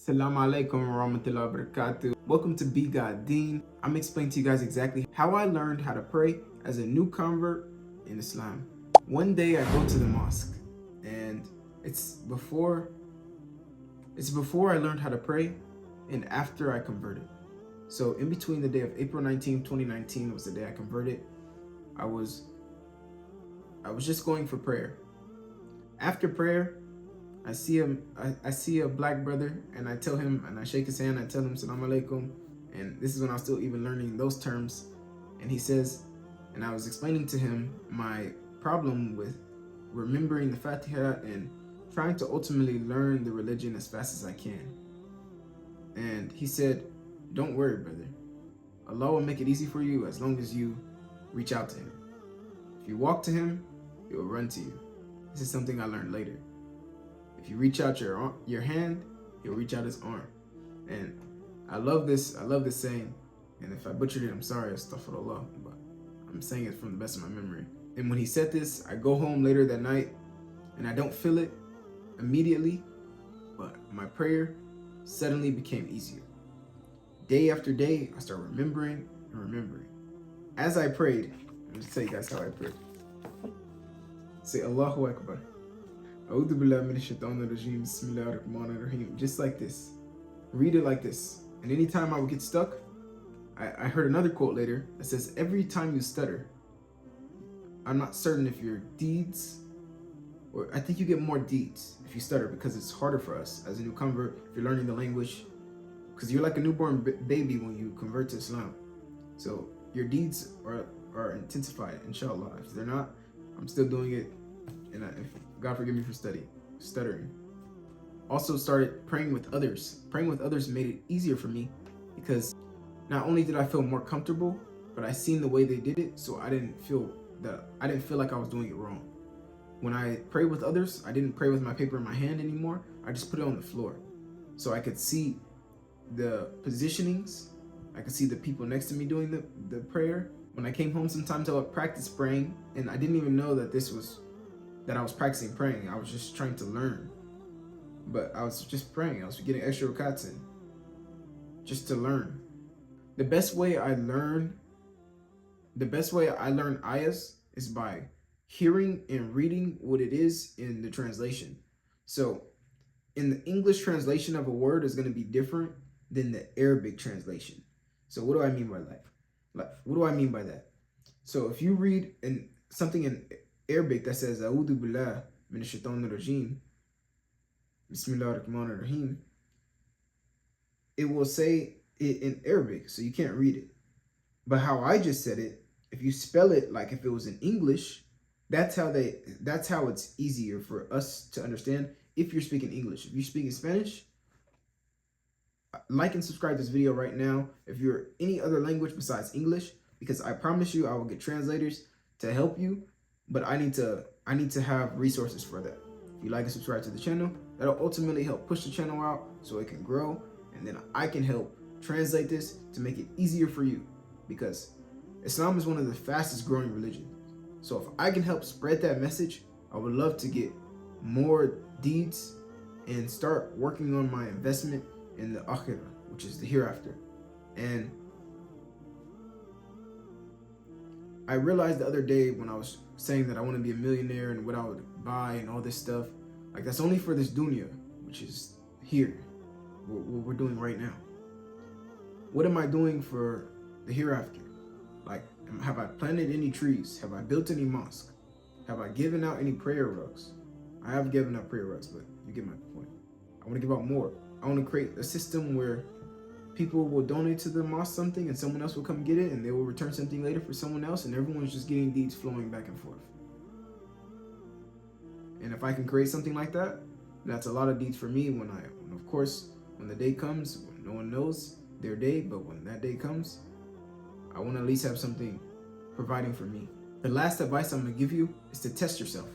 Assalamu alaikum wa rahmatullahi wa barakatuh. Welcome to Be God Deen. I'm explaining to you guys exactly how I learned how to pray as a new convert in Islam. One day I go to the mosque and it's before I learned how to pray and after I converted. So in between the day of April 19, 2019 was the day I converted. I was just going for prayer. After prayer, I see a black brother and I tell him, and I shake his hand, I tell him Salam alaikum, and this is when I was still even learning those terms, and he says, and I was explaining to him my problem with remembering the Fatiha and trying to ultimately learn the religion as fast as I can. And he said, don't worry, brother. Allah will make it easy for you as long as you reach out to him. If you walk to him, he will run to you. This is something I learned later. If you reach out your hand, he'll reach out his arm. And I love this saying. And if I butchered it, I'm sorry, astaghfirullah, but I'm saying it from the best of my memory. And when he said this, I go home later that night and I don't feel it immediately, but my prayer suddenly became easier. Day after day, I start remembering and remembering. As I prayed, I'm just tell you guys how I prayed. Say Allahu Akbar. Just like this. Read it like this. And anytime I would get stuck, I heard another quote later that says, every time you stutter, I'm not certain if your deeds, or I think you get more deeds if you stutter, because it's harder for us as a new convert if you're learning the language, because you're like a newborn baby when you convert to Islam. So your deeds are intensified, inshallah. If they're not, I'm still doing it, and God forgive me for stuttering. Also started praying with others. Praying with others made it easier for me because not only did I feel more comfortable, but I seen the way they did it, so I didn't feel like I was doing it wrong. When I prayed with others, I didn't pray with my paper in my hand anymore. I just put it on the floor, so I could see the positionings. I could see the people next to me doing the prayer. When I came home, sometimes I would practice praying, and I didn't even know that I was practicing praying. I was just trying to learn. But I was just praying. I was getting extra rakats in just to learn. The best way I learn ayahs is by hearing and reading what it is in the translation. So in the English translation of a word is going to be different than the Arabic translation. So what do I mean by that? What do I mean by that? So if you read something in Arabic that says A'udhu billah minash shaitanir rajim, Bismillahir Rahmanir Rahim, it will say it in Arabic, so you can't read it. But how I just said it, if you spell it like if it was in English, that's how it's easier for us to understand if you're speaking English. If you're speaking Spanish, like and subscribe to this video right now if you're any other language besides English, because I promise you I will get translators to help you, but I need to have resources for that. If you like and subscribe to the channel, that'll ultimately help push the channel out so it can grow, and then I can help translate this to make it easier for you, because Islam is one of the fastest growing religions. So if I can help spread that message, I would love to get more deeds and start working on my investment in the akhirah, which is the hereafter. And I realized the other day when I was saying that I want to be a millionaire and what I would buy and all this stuff, like that's only for this dunya, which is here, what we're doing right now. What am I doing for the hereafter? Like, have I planted any trees? Have I built any mosques? Have I given out any prayer rugs? I have given out prayer rugs, but you get my point. I want to give out more. I want to create a system where people will donate to the mosque something and someone else will come get it and they will return something later for someone else, and everyone's just getting deeds flowing back and forth. And if I can create something like that, that's a lot of deeds for me when of course, when the day comes, when no one knows their day, but when that day comes, I want to at least have something providing for me. The last advice I'm going to give you is to test yourself.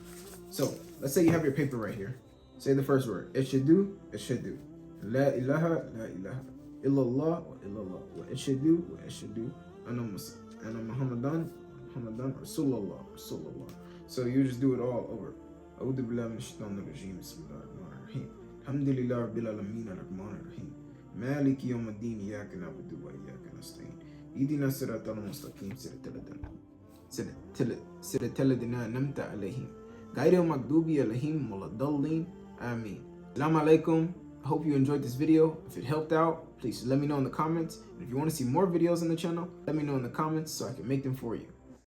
So let's say you have your paper right here. Say the first word. Ishadu, ishadu. La ilaha, la ilaha. Illallah, wa illallah. Wa ishadu, wa ishadu. Ana Muhammadan, Rasulullah, Rasulullah. So you just do it all over. A'udhu billahi minash shaitanir rajim. Bismillahir rahmanir rahim. Alhamdulillah rabbil alamin ar-rahmanir rahim. مالك يوم الدين إياك نعبد وإياك نستعين اهدنا الصراط المستقيم صراط الذين أنعمت عليهم غير المغضوب عليهم ولا الضالين آمين. Assalamu alaikum. I hope you enjoyed this video. If it helped out, please let me know in the comments. And if you want to see more videos on the channel, let me know in the comments so I can make them for you.